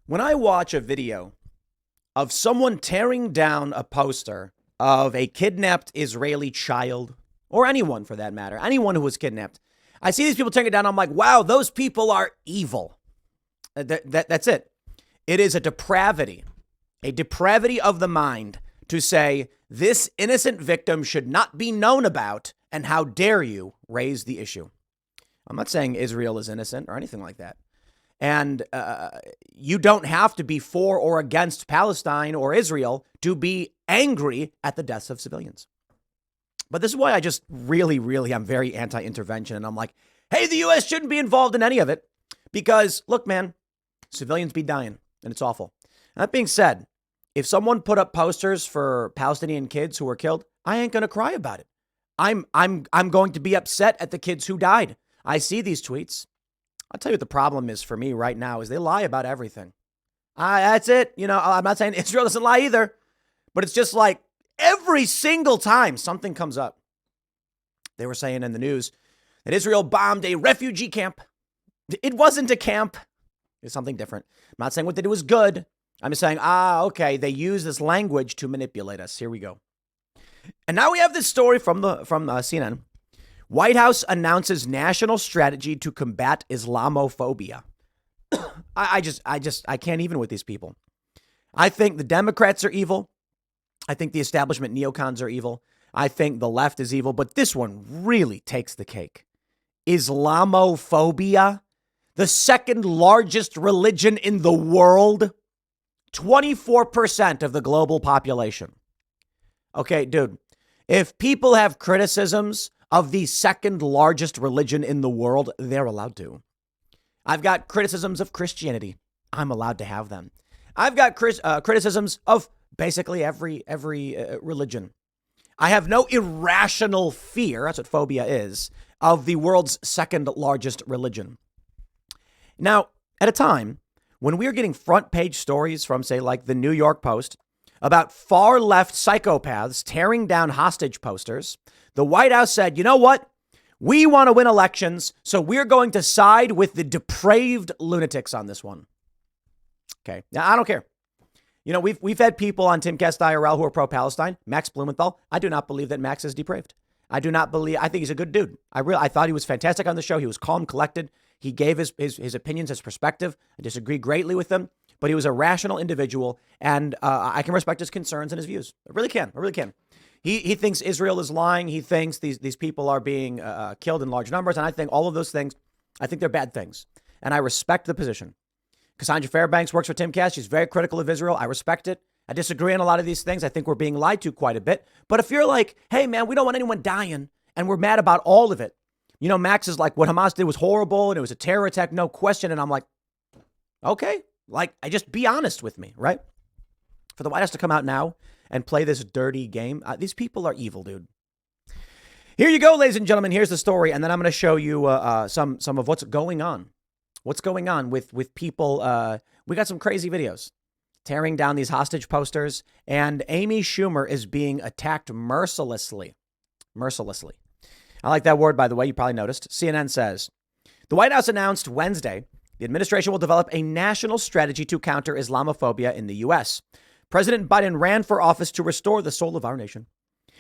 When I watch a video of someone tearing down a poster of a kidnapped Israeli child, or anyone for that matter, anyone who was kidnapped, I see these people tearing it down. I'm like, wow, those people are evil. That's it. It is a depravity of the mind to say this innocent victim should not be known about, and how dare you raise the issue. I'm not saying Israel is innocent or anything like that. And you don't have to be for or against Palestine or Israel to be angry at the deaths of civilians. But this is why I just really, I'm very anti-intervention. And I'm like, hey, the U.S. shouldn't be involved in any of it. Because, look, man, civilians be dying, and it's awful. That being said, if someone put up posters for Palestinian kids who were killed, I ain't going to cry about it. I'm going to be upset at the kids who died. I see these tweets. I'll tell you what the problem is for me right now is they lie about everything. That's it. You know, I'm not saying Israel doesn't lie either, but it's just like every single time something comes up. They were saying in the news that Israel bombed a refugee camp. It wasn't a camp. It's something different. I'm not saying what they did was good. I'm just saying, okay, they use this language to manipulate us. Here we go. And now we have this story from CNN. White House announces national strategy to combat Islamophobia. I can't even with these people. I think the Democrats are evil. I think the establishment neocons are evil. I think the left is evil, but this one really takes the cake. Islamophobia, the second largest religion in the world, 24% of the global population. Okay, dude, if people have criticisms of the second largest religion in the world, they're allowed to. I've got criticisms of Christianity. I'm allowed to have them. I've got criticisms of basically every religion. I have no irrational fear, that's what phobia is, of the world's second largest religion. Now, at a time when we are getting front page stories from, say, like the New York Post about far left psychopaths tearing down hostage posters, the White House said, you know what? We want to win elections, so we're going to side with the depraved lunatics on this one. Okay. Now, I don't care. You know, we've had people on Timcast IRL who are pro-Palestine. Max Blumenthal. I do not believe that Max is depraved. I think I he's a good dude. I thought he was fantastic on the show. He was calm, collected. He gave his opinions, his perspective. I disagree greatly with him, but he was a rational individual, and I can respect his concerns and his views. I really can. He thinks Israel is lying. He thinks these people are being killed in large numbers. And I think all of those things, I think they're bad things. And I respect the position. Cassandra Fairbanks works for Timcast. She's very critical of Israel. I respect it. I disagree on a lot of these things. I think we're being lied to quite a bit. But if you're like, hey, man, we don't want anyone dying and we're mad about all of it. You know, Max is like, what Hamas did was horrible and it was a terror attack, no question. And I'm like, okay, like, I just be honest with me, right? For the White House to come out now and play this dirty game. These people are evil, dude. Here you go, ladies and gentlemen. Here's the story. And then I'm going to show you some of what's going on. What's going on with people. We got some crazy videos tearing down these hostage posters. And Amy Schumer is being attacked mercilessly. Mercilessly. I like that word, by the way. You probably noticed. CNN says, the White House announced Wednesday the administration will develop a national strategy to counter Islamophobia in the U.S. President Biden ran for office to restore the soul of our nation.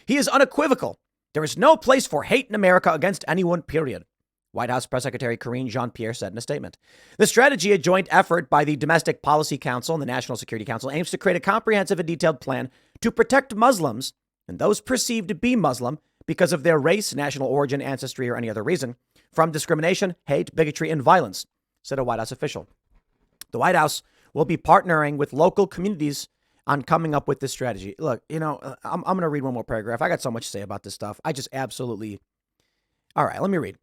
He is unequivocal. There is no place for hate in America against anyone, period. White House Press Secretary Karine Jean-Pierre said in a statement. The strategy, a joint effort by the Domestic Policy Council and the National Security Council, aims to create a comprehensive and detailed plan to protect Muslims and those perceived to be Muslim because of their race, national origin, ancestry, or any other reason from discrimination, hate, bigotry, and violence, said a White House official. The White House will be partnering with local communities on coming up with this strategy. Look, you know, I'm going to read one more paragraph. I got so much to say about this stuff. I just absolutely. All right, let me read.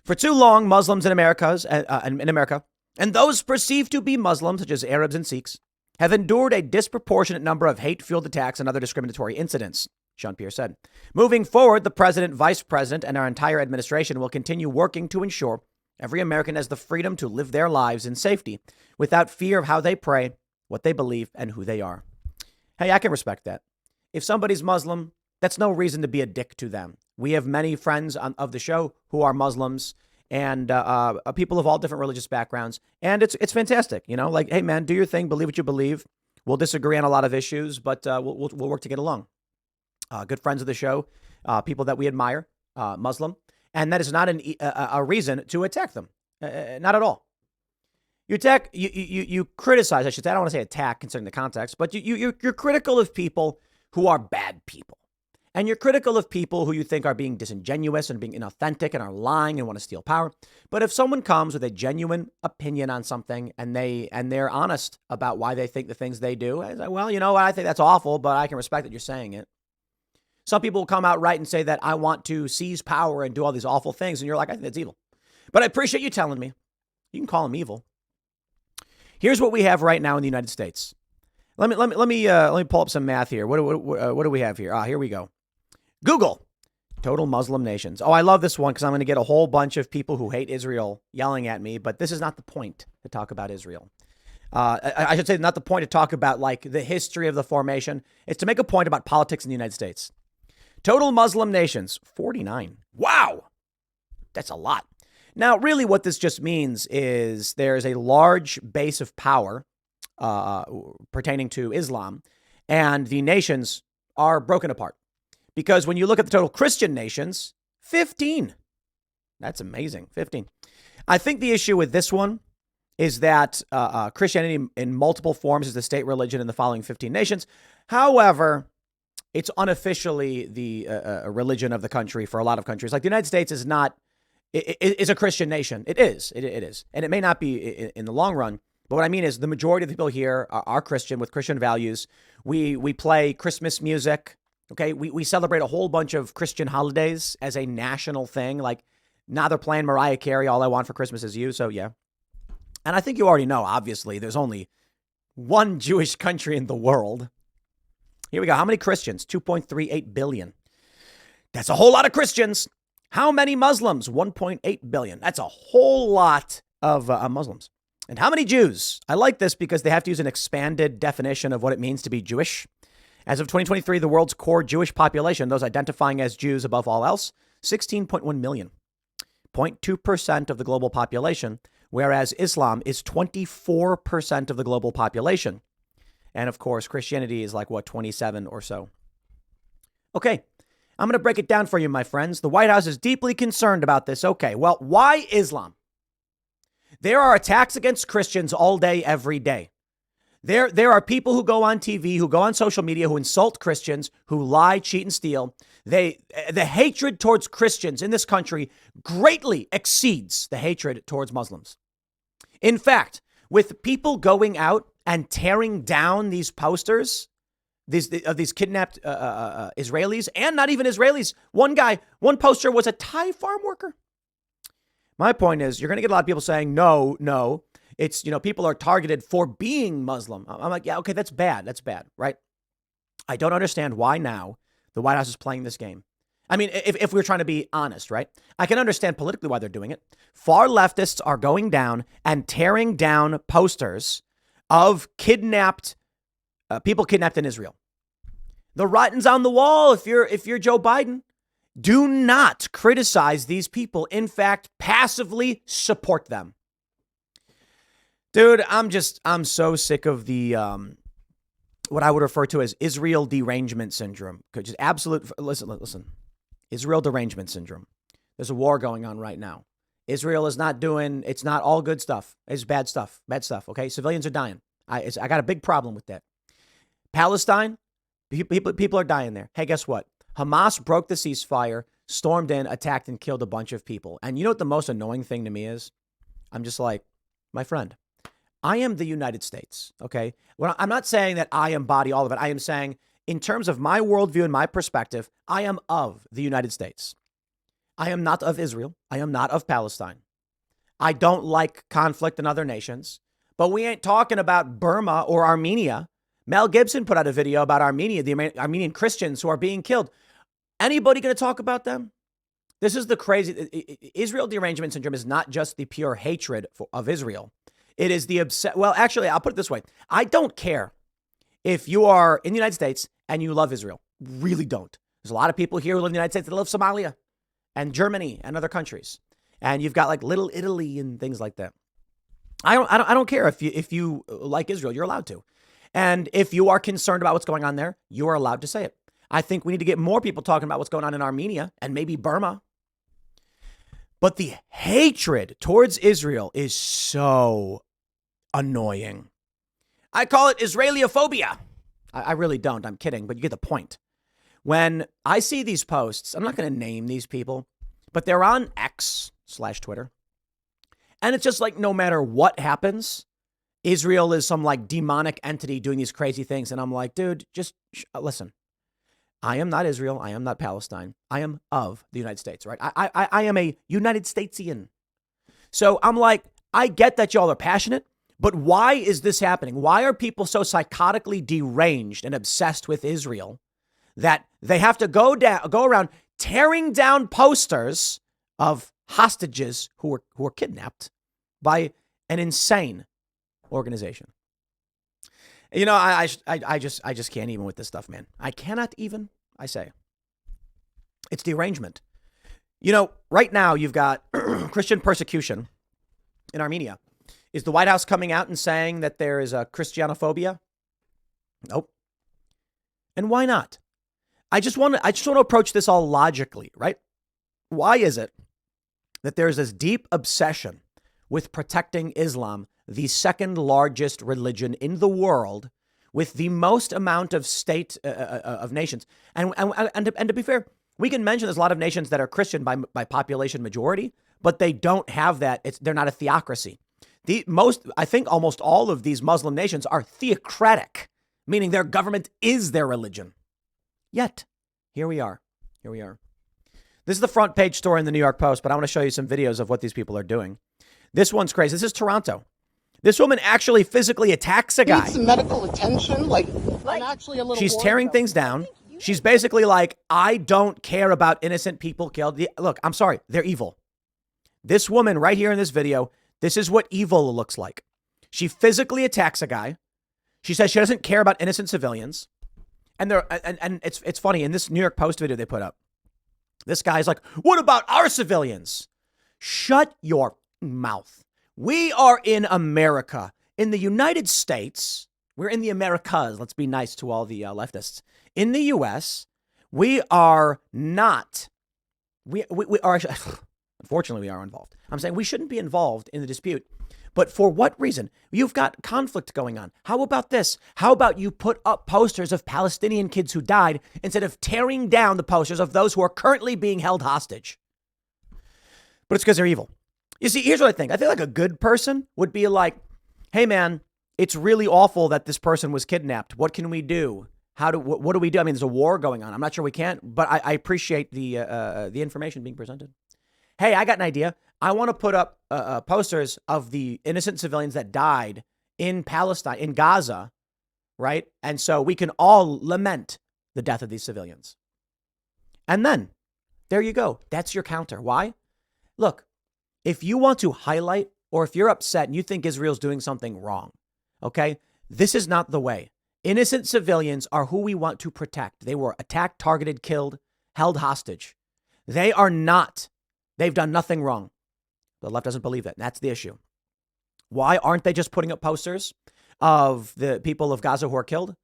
For too long, Muslims in America and those perceived to be Muslim, such as Arabs and Sikhs, have endured a disproportionate number of hate-fueled attacks and other discriminatory incidents, Jean-Pierre said. Moving forward, the president, vice president, and our entire administration will continue working to ensure every American has the freedom to live their lives in safety without fear of how they pray, what they believe, and who they are. Hey, I can respect that. If somebody's Muslim, that's no reason to be a dick to them. We have many friends of the show who are Muslims, and people of all different religious backgrounds. And it's fantastic. You know, like, hey, man, do your thing. Believe what you believe. We'll disagree on a lot of issues, but we'll work to get along. Good friends of the show, people that we admire, Muslim. And that is not a reason to attack them. Not at all. You attack, you criticize, I should say. I don't want to say attack considering the context, but you're critical of people who are bad people. And you're critical of people who you think are being disingenuous and being inauthentic and are lying and want to steal power. But if someone comes with a genuine opinion on something and they're honest about why they think the things they do, I say, well, you know what, I think that's awful, but I can respect that you're saying it. Some people will come out right and say that I want to seize power and do all these awful things. And you're like, I think that's evil. But I appreciate you telling me. You can call them evil. Here's what we have right now in the United States. Let me pull up some math here. What do we have here? Here we go. Google total Muslim nations. Oh, I love this one because I'm going to get a whole bunch of people who hate Israel yelling at me. But this is not the point to talk about Israel. I should say not the point to talk about like the history of the formation. It's to make a point about politics in the United States. Total Muslim nations, 49. Wow. That's a lot. Now, really what this just means is there's a large base of power pertaining to Islam, and the nations are broken apart. Because when you look at the total Christian nations, 15. That's amazing, 15. I think the issue with this one is that Christianity in multiple forms is the state religion in the following 15 nations. However, it's unofficially the religion of the country for a lot of countries. Like the United States is not, is a Christian nation. It is. And it may not be in the long run. But what I mean is the majority of the people here are Christian with Christian values. We play Christmas music. Okay. We celebrate a whole bunch of Christian holidays as a national thing. Like now they're playing Mariah Carey. All I Want for Christmas Is You. So yeah. And I think you already know, obviously, there's only one Jewish country in the world. Here we go. How many Christians? 2.38 billion. That's a whole lot of Christians. How many Muslims? 1.8 billion. That's a whole lot of Muslims. And how many Jews? I like this because they have to use an expanded definition of what it means to be Jewish. As of 2023, the world's core Jewish population, those identifying as Jews above all else, 16.1 million. 0.2% of the global population, whereas Islam is 24% of the global population. And of course, Christianity is like, 27 or so. Okay, I'm going to break it down for you, my friends. The White House is deeply concerned about this. Okay, well, why Islam? There are attacks against Christians all day, every day. There are people who go on TV, who go on social media, who insult Christians, who lie, cheat, and steal. The hatred towards Christians in this country greatly exceeds the hatred towards Muslims. In fact, with people going out and tearing down these posters, these kidnapped Israelis, and not even Israelis. One poster was a Thai farm worker. My point is, you're going to get a lot of people saying, no, it's, people are targeted for being Muslim. I'm like, yeah, okay, that's bad, right? I don't understand why now the White House is playing this game. I mean, if we're trying to be honest, right? I can understand politically why they're doing it. Far leftists are going down and tearing down posters of people kidnapped in Israel. The writing's on the wall. If you're Joe Biden, do not criticize these people. In fact, passively support them. Dude, I'm so sick of the what I would refer to as Israel derangement syndrome. Just absolute. Listen. Israel derangement syndrome. There's a war going on right now. Israel is it's not all good stuff. It's bad stuff. Okay. Civilians are dying. I got a big problem with that. Palestine, people are dying there. Hey, guess what? Hamas broke the ceasefire, stormed in, attacked, and killed a bunch of people. And you know what the most annoying thing to me is? I'm just like, my friend, I am the United States. Okay. Well, I'm not saying that I embody all of it. I am saying, in terms of my worldview and my perspective, I am of the United States. I am not of Israel. I am not of Palestine. I don't like conflict in other nations, but we ain't talking about Burma or Armenia. Mel Gibson put out a video about Armenia, the Armenian Christians who are being killed. Anybody going to talk about them? This is the crazy. Israel derangement syndrome is not just the pure hatred of Israel. It is the well, actually, I'll put it this way. I don't care if you are in the United States and you love Israel. Really don't. There's a lot of people here who live in the United States that love Somalia and Germany and other countries. And you've got like Little Italy and things like that. I don't care if you like Israel, you're allowed to. And if you are concerned about what's going on there, you are allowed to say it. I think we need to get more people talking about what's going on in Armenia and maybe Burma. But the hatred towards Israel is so annoying. I call it Israelophobia. I really don't. I'm kidding, but you get the point. When I see these posts, I'm not going to name these people, but they're on X/Twitter. And it's just like no matter what happens, Israel is some like demonic entity doing these crazy things. And I'm like, dude, just listen. I am not Israel. I am not Palestine. I am of the United States, right? I am a United Statesian. So I'm like, I get that y'all are passionate, but why is this happening? Why are people so psychotically deranged and obsessed with Israel that they have to go around tearing down posters of hostages who were kidnapped by an insane organization? You know, I just can't even with this stuff, man. I cannot even, I say. It's derangement. You know, right now you've got Christian persecution in Armenia. Is the White House coming out and saying that there is a Christianophobia? Nope. And why not? I just want to approach this all logically, right? Why is it that there's this deep obsession with protecting Islam, the second largest religion in the world, with the most amount of state of nations? And to be fair, we can mention there's a lot of nations that are Christian by population majority, but they don't have that. They're not a theocracy. I think almost all of these Muslim nations are theocratic, meaning their government is their religion. Yet, here we are. This is the front page story in the New York Post, but I want to show you some videos of what these people are doing. This one's crazy. This is Toronto. This woman actually physically attacks a guy. Needs some medical attention. I'm actually a little. She's tearing things down. She's basically like, I don't care about innocent people killed. Look, I'm sorry. They're evil. This woman right here in this video, this is what evil looks like. She physically attacks a guy. She says she doesn't care about innocent civilians. And it's funny, in this New York Post video they put up, this guy's like, what about our civilians? Shut your mouth. We are in America. In the United States, we're in the Americas. Let's be nice to all the leftists. In the U.S., we are not. We are, unfortunately, we are involved. I'm saying we shouldn't be involved in the dispute. But for what reason? You've got conflict going on. How about this? How about you put up posters of Palestinian kids who died instead of tearing down the posters of those who are currently being held hostage? But it's because they're evil. You see, here's what I think. I think like a good person would be like, hey, man, it's really awful that this person was kidnapped. What can we do? What do we do? I mean, there's a war going on. I'm not sure we can't, but I appreciate the information being presented. Hey, I got an idea. I want to put up posters of the innocent civilians that died in Palestine, in Gaza, right? And so we can all lament the death of these civilians. And then there you go. That's your counter. Why? Look, if you want to highlight or if you're upset and you think Israel's doing something wrong, okay, this is not the way. Innocent civilians are who we want to protect. They were attacked, targeted, killed, held hostage. They are not. They've done nothing wrong. The left doesn't believe that. That's the issue. Why aren't they just putting up posters of the people of Gaza who are killed?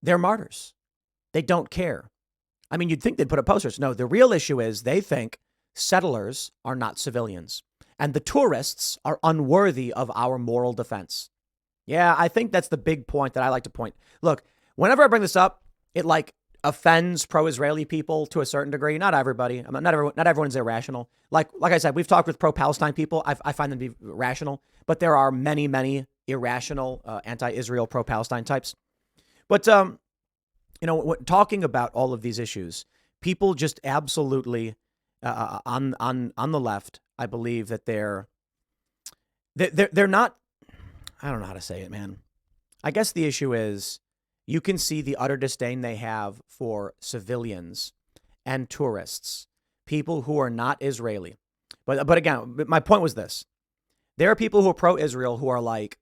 They're martyrs. They don't care. I mean, you'd think they'd put up posters. No, the real issue is they think settlers are not civilians and the tourists are unworthy of our moral defense. Yeah, I think that's the big point that I like to point. Look, whenever I bring this up, it like offends pro-Israeli people to a certain degree. Not everybody. Not everyone's irrational. Like I said, we've talked with pro-Palestine people. I find them to be rational, but there are many, many irrational anti-Israel, pro-Palestine types. But talking about all of these issues, people just absolutely on the left, I believe that they're not. I don't know how to say it, man. I guess the issue is you can see the utter disdain they have for civilians and tourists, people who are not Israeli. But again, my point was this. There are people who are pro-Israel who are like,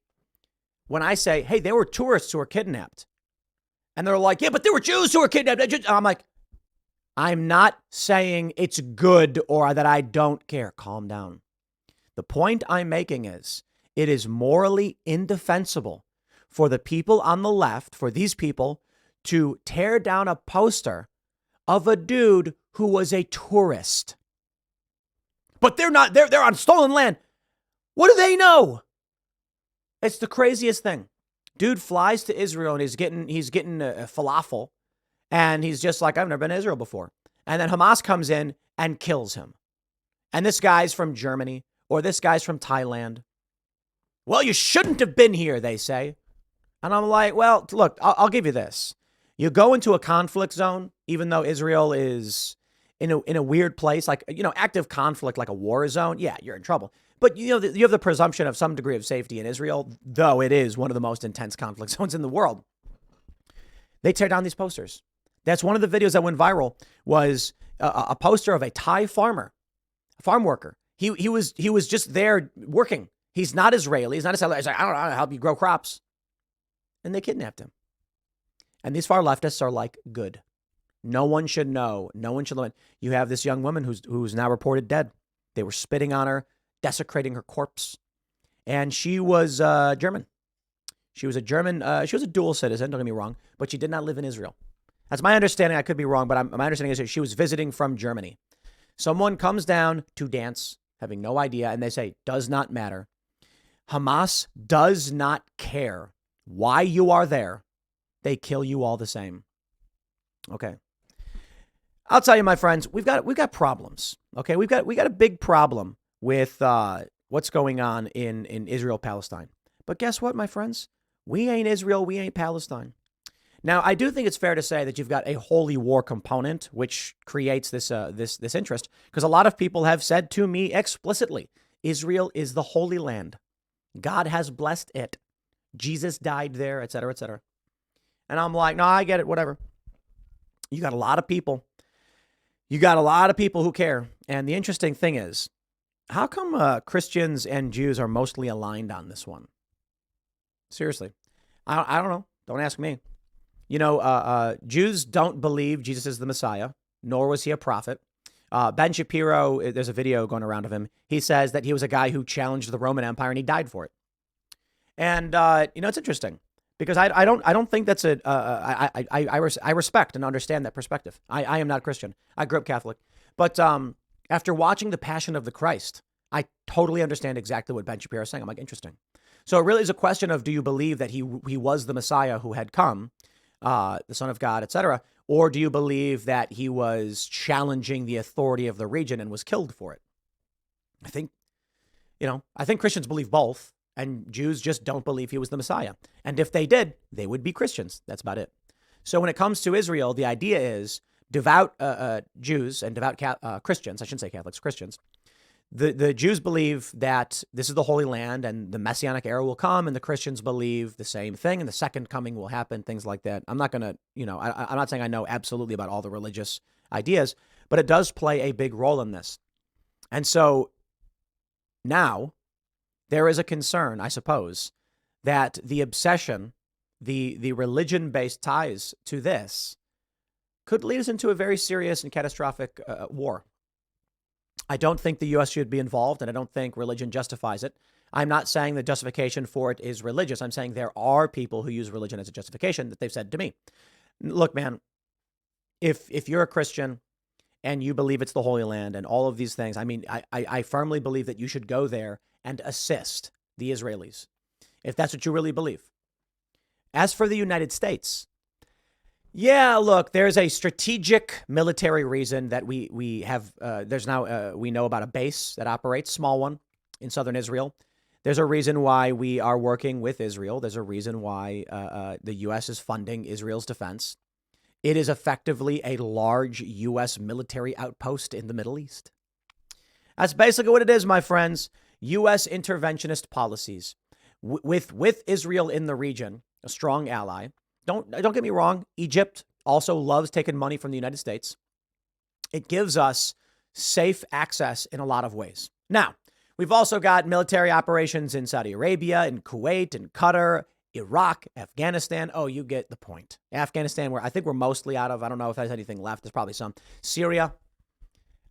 when I say, hey, there were tourists who were kidnapped. And they're like, yeah, but there were Jews who were kidnapped. I'm like, I'm not saying it's good or that I don't care. Calm down. The point I'm making is it is morally indefensible for the people on the left, for these people, to tear down a poster of a dude who was a tourist. But they're not, they're on stolen land. What do they know? It's the craziest thing. Dude flies to Israel and he's getting a falafel, and he's just like, I've never been to Israel before. And then Hamas comes in and kills him. And this guy's from Germany, or this guy's from Thailand. Well, you shouldn't have been here, they say. And I'm like, well, look, I'll give you this. You go into a conflict zone, even though Israel is in a weird place, like, active conflict, like a war zone. Yeah, you're in trouble. But, you have the presumption of some degree of safety in Israel, though it is one of the most intense conflict zones in the world. They tear down these posters. That's one of the videos that went viral, was a poster of a Thai farmer, a farm worker. He was just there working. He's not Israeli. He's not a settler. He's like, I don't know how to help you grow crops. And they kidnapped him. And these far leftists are like, good. No one should know. No one should learn. You have this young woman who's now reported dead. They were spitting on her, desecrating her corpse. And she was German. She was a German. She was a dual citizen, don't get me wrong, but she did not live in Israel. That's my understanding. I could be wrong, but my understanding is that she was visiting from Germany. Someone comes down to dance, having no idea, and they say, does not matter. Hamas does not care why you are there. They kill you all the same. Okay. I'll tell you, my friends, we've got problems. Okay, we've got a big problem with what's going on in Israel, Palestine. But guess what, my friends? We ain't Israel. We ain't Palestine. Now, I do think it's fair to say that you've got a holy war component, which creates this interest, because a lot of people have said to me explicitly, Israel is the Holy Land. God has blessed it. Jesus died there, et cetera, et cetera. And I'm like, no, I get it, whatever. You got a lot of people. You got a lot of people who care. And the interesting thing is, how come Christians and Jews are mostly aligned on this one? Seriously. I don't know. Don't ask me. Jews don't believe Jesus is the Messiah, nor was he a prophet. Ben Shapiro, there's a video going around of him. He says that he was a guy who challenged the Roman Empire and he died for it. And, it's interesting because I don't think that's I respect and understand that perspective. I am not Christian. I grew up Catholic. But after watching The Passion of the Christ, I totally understand exactly what Ben Shapiro is saying. I'm like, interesting. So it really is a question of, do you believe that he was the Messiah who had come, the Son of God, etc., or do you believe that he was challenging the authority of the region and was killed for it? I think Christians believe both, and Jews just don't believe he was the Messiah. And if they did, they would be Christians. That's about it. So when it comes to Israel, the idea is devout Jews and devout Christians, I shouldn't say Catholics, Christians. The Jews believe that this is the Holy Land and the Messianic era will come, and the Christians believe the same thing, and the second coming will happen, things like that. I'm not going to, I'm not saying I know absolutely about all the religious ideas, but it does play a big role in this. And so now there is a concern, I suppose, that the obsession, the religion-based ties to this could lead us into a very serious and catastrophic war. I don't think the U.S. should be involved, and I don't think religion justifies it. I'm not saying the justification for it is religious. I'm saying there are people who use religion as a justification that they've said to me. Look, man, if you're a Christian and you believe it's the Holy Land and all of these things, I mean, I firmly believe that you should go there and assist the Israelis, if that's what you really believe. As for the United States, yeah, look, there's a strategic military reason that we have. There's now we know about a base that operates, small one, in southern Israel. There's a reason why we are working with Israel. There's a reason why the U.S. is funding Israel's defense. It is effectively a large U.S. military outpost in the Middle East. That's basically what it is, my friends. U.S. interventionist policies with Israel in the region, a strong ally. Don't get me wrong. Egypt also loves taking money from the United States. It gives us safe access in a lot of ways. Now, we've also got military operations in Saudi Arabia, in Kuwait, in Qatar, Iraq, Afghanistan. Oh, you get the point. Afghanistan, where I think we're mostly out of. I don't know if there's anything left. There's probably some. Syria.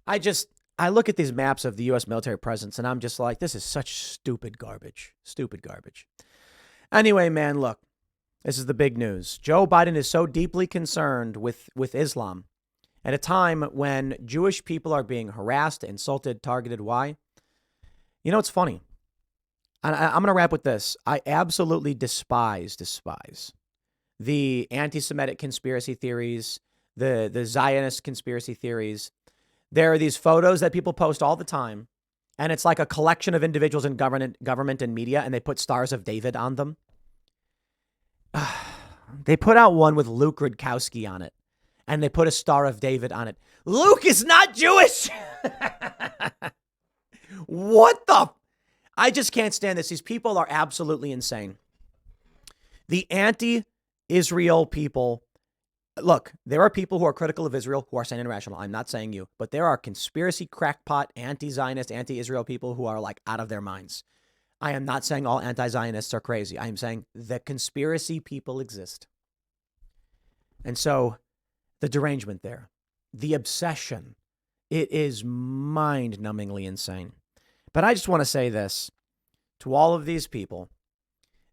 I look at these maps of the U.S. military presence, and I'm just like, this is such stupid garbage. Stupid garbage. Anyway, man, look. This is the big news. Joe Biden is so deeply concerned with Islam at a time when Jewish people are being harassed, insulted, targeted. Why? You know, it's funny. I'm going to wrap with this. I absolutely despise the anti-Semitic conspiracy theories, the Zionist conspiracy theories. There are these photos that people post all the time, and it's like a collection of individuals in government and media, and they put stars of David on them. They put out one with Luke Rudkowski on it, and they put a star of David on it. Luke is not Jewish. What the? I just can't stand this. These people are absolutely insane. The anti-Israel people. Look, there are people who are critical of Israel who are sane and rational. I'm not saying you, but there are conspiracy crackpot, anti-Zionist, anti-Israel people who are like out of their minds. I am not saying all anti-Zionists are crazy. I am saying the conspiracy people exist. And so the derangement there, the obsession, it is mind-numbingly insane. But I just want to say this to all of these people.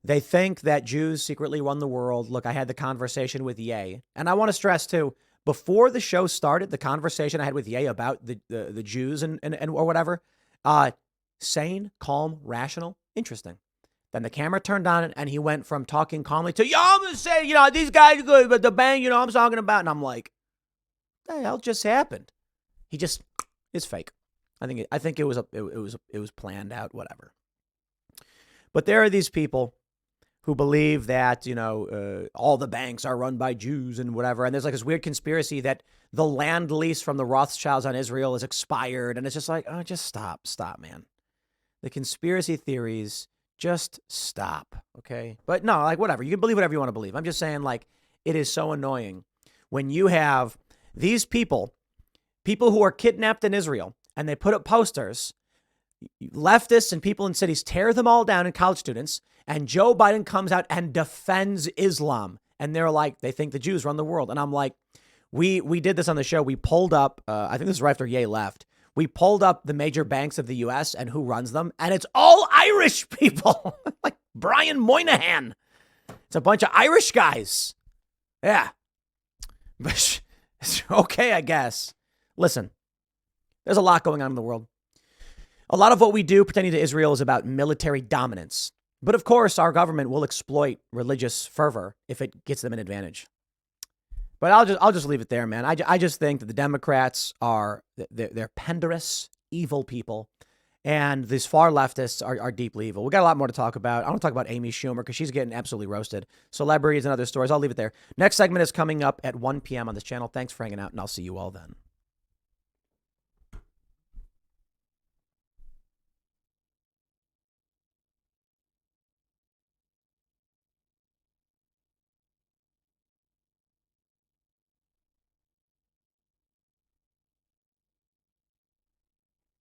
They think that Jews secretly run the world. Look, I had the conversation with Ye, and I want to stress too, before the show started, the conversation I had with Ye about the Jews and or whatever, sane, calm, rational, interesting. Then the camera turned on and he went from talking calmly to, yeah, I'm going to say, these guys are good, but the bang, I'm talking about. And I'm like, what the hell just happened? He just is fake. I think it was planned out, whatever. But there are these people who believe that, all the banks are run by Jews and whatever. And there's like this weird conspiracy that the land lease from the Rothschilds on Israel is expired. And it's just like, oh, just stop, man. The conspiracy theories, just stop, okay? But no, like whatever. You can believe whatever you want to believe. I'm just saying, like, it is so annoying when you have these people who are kidnapped in Israel, and they put up posters. Leftists and people in cities tear them all down, and college students, and Joe Biden comes out and defends Islam. And they're like, they think the Jews run the world. And I'm like, we did this on the show. We pulled up, I think this is right after Ye left. We pulled up the major banks of the U.S. and who runs them. And it's all Irish people, like Brian Moynihan. It's a bunch of Irish guys. Yeah. But okay, I guess. Listen, there's a lot going on in the world. A lot of what we do pertaining to Israel is about military dominance. But of course, our government will exploit religious fervor if it gets them an advantage. But I'll just leave it there, man. I just think that the Democrats they're penderous, evil people, and these far leftists are deeply evil. We got a lot more to talk about. I want to talk about Amy Schumer because she's getting absolutely roasted. Celebrities and other stories. I'll leave it there. Next segment is coming up at 1 p.m. on this channel. Thanks for hanging out, and I'll see you all then.